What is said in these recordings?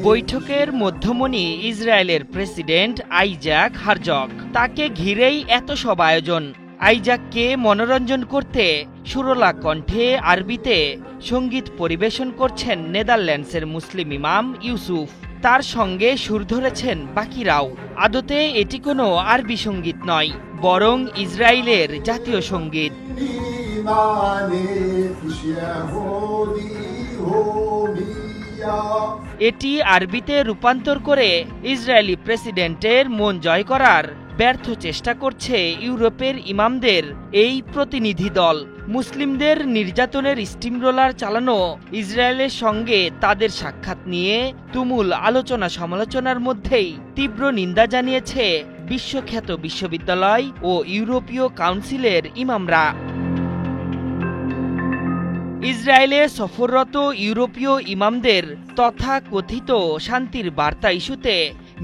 বৈঠকের মধ্যমণি ইসরায়েলের প্রেসিডেন্ট আইজাক হারজগ। তাকে ঘিরেই এত সব আয়োজন। আইজাককে মনোরঞ্জন করতে সুরলা কণ্ঠে আরবিতে সঙ্গীত পরিবেশন করছেন নেদারল্যান্ডসের মুসলিম ইমাম ইউসুফ। তার সঙ্গে সুর ধরেছেন বাকিরাও। আদতে এটি কোনো আরবি সঙ্গীত নয়, বরং ইসরায়েলের জাতীয় সঙ্গীত। এটি আরবিতে রূপান্তর করে ইসরায়েলি প্রেসিডেন্টের মন জয় করার ব্যর্থ চেষ্টা করছে ইউরোপের ইমামদের এই প্রতিনিধি দল। মুসলিমদের নির্যাতনের স্টিমরোলার চালানো ইসরায়েলের সঙ্গে তাদের সাক্ষাৎ নিয়ে তুমুল আলোচনা সমালোচনার মধ্যেই তীব্র নিন্দা জানিয়েছে বিশ্বখ্যাত বিশ্ববিদ্যালয় ও ইউরোপীয় কাউন্সিলের ইমামরা। ইসরায়েলে সফররত ইউরোপীয় ইমামদের তথাকথিত শান্তির বার্তা ইস্যুতে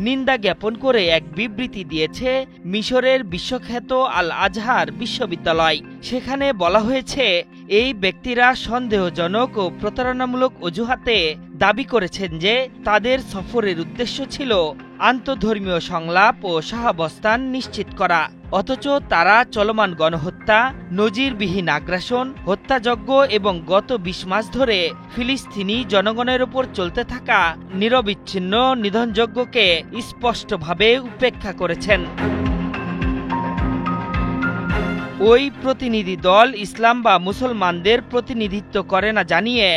নিন্দা জ্ঞাপন করে এক বিবৃতি দিয়েছে মিশরের বিশ্বখ্যাত আল আজহার বিশ্ববিদ্যালয়। সেখানে বলা হয়েছে, এই ব্যক্তিরা সন্দেহজনক ও প্রতারণামূলক অজুহাতে দাবি করেছেন যে তাদের সফরের উদ্দেশ্য ছিল আন্তঃধর্মীয় সংলাপ ও সহাবস্থান নিশ্চিত করা, অথচ তারা চলমান গণহত্যা, নজিরবিহীন আগ্রাসন, হত্যাযজ্ঞ এবং গত ২০ মাস ধরে ফিলিস্তিনি জনগণের ওপর চলতে থাকা নিরবিচ্ছিন্ন নিধনযজ্ঞকে স্পষ্টভাবে উপেক্ষা করেছেন। ওই প্রতিনিধি দল ইসলাম বা মুসলমানদের প্রতিনিধিত্ব করে না জানিয়ে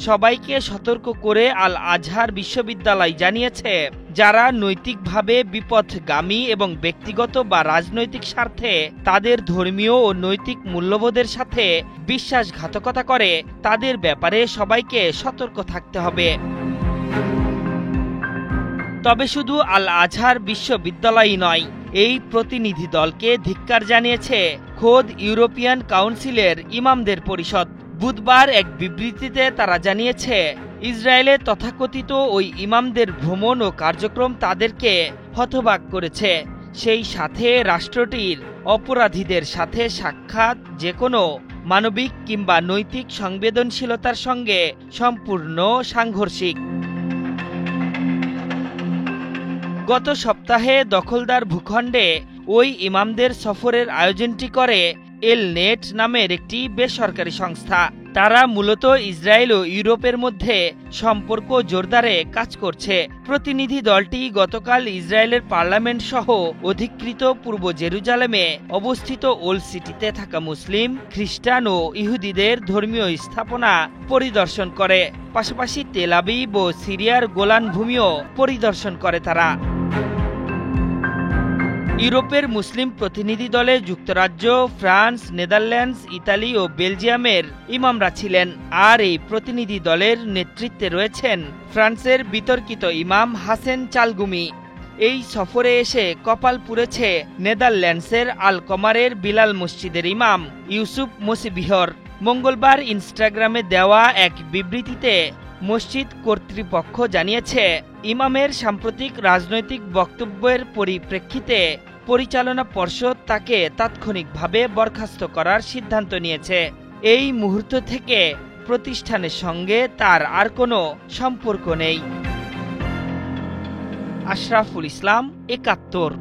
সবাইকে সতর্ক করে আল আজহার বিশ্ববিদ্যালয় জানিয়েছে, যারা নৈতিকভাবে বিপথগামী এবং ব্যক্তিগত বা রাজনৈতিক স্বার্থে তাদের ধর্মীয় ও নৈতিক মূল্যবোধের সাথে বিশ্বাসঘাতকতা করে, তাদের ব্যাপারে সবাইকে সতর্ক থাকতে হবে। তবে শুধু আল আজহার বিশ্ববিদ্যালয়ই নয়, এই প্রতিনিধি দলকে ধিক্কার জানিয়েছে খোদ ইউরোপিয়ান কাউন্সিলের ইমামদের পরিষদ। বুধবার এক বিবৃতিতে তারা জানিয়েছে, ইসরায়েলে তথাকথিত ওই ইমামদের ভ্রমণ ও কার্যক্রম তাদেরকে হতবাক করেছে। সেই সাথে রাষ্ট্রটির অপরাধীদের সাথে সাক্ষাৎ যে কোনো মানবিক কিংবা নৈতিক সংবেদনশীলতার সঙ্গে সম্পূর্ণ সাংঘর্ষিক। গত সপ্তাহে দখলদার ভূখণ্ডে ওই ইমামদের সফরের আয়োজনটি করে এলনেট নামের একটি বেসরকারি সংস্থা। তারা মূলত ইসরায়েল ও ইউরোপের মধ্যে সম্পর্ক জোরদারে কাজ করছে। প্রতিনিধি দলটি গতকাল ইসরায়েলের পার্লামেন্ট সহ অধিকৃত পূর্ব জেরুজালেমে অবস্থিত ওল্ড সিটিতে থাকা মুসলিম, খ্রিস্টান ও ইহুদিদের ধর্মীয় স্থাপনা পরিদর্শন করে। পাশাপাশি তেল আবিব ও সিরিয়ার গোলান ভূমিও পরিদর্শন করে তারা। ইউরোপের মুসলিম প্রতিনিধি দলে যুক্তরাজ্য, ফ্রান্স, নেদারল্যান্ডস, ইতালি ও বেলজিয়ামের ইমামরা ছিলেন। আর এই প্রতিনিধি দলের নেতৃত্বে রয়েছেন ফ্রান্সের বিতর্কিত ইমাম হাসেন চালগুমি। এই সফরে এসে কপাল পুড়েছে নেদারল্যান্ডসের আল কমারের বিলাল মসজিদের ইমাম ইউসুফ মসিবিহর। মঙ্গলবার ইনস্টাগ্রামে দেওয়া এক বিবৃতিতে মসজিদ কর্তৃপক্ষ জানিয়েছে, ইমামের সাম্প্রতিক রাজনৈতিক বক্তব্যের পরিপ্রেক্ষিতে পরিচালনা পর্ষদ তাকে তাৎক্ষণিকভাবে বরখাস্ত করার সিদ্ধান্ত নিয়েছে। এই মুহূর্ত থেকে প্রতিষ্ঠানের সঙ্গে তার আর কোনো সম্পর্ক নেই। আশরাফুল ইসলাম, ৭১।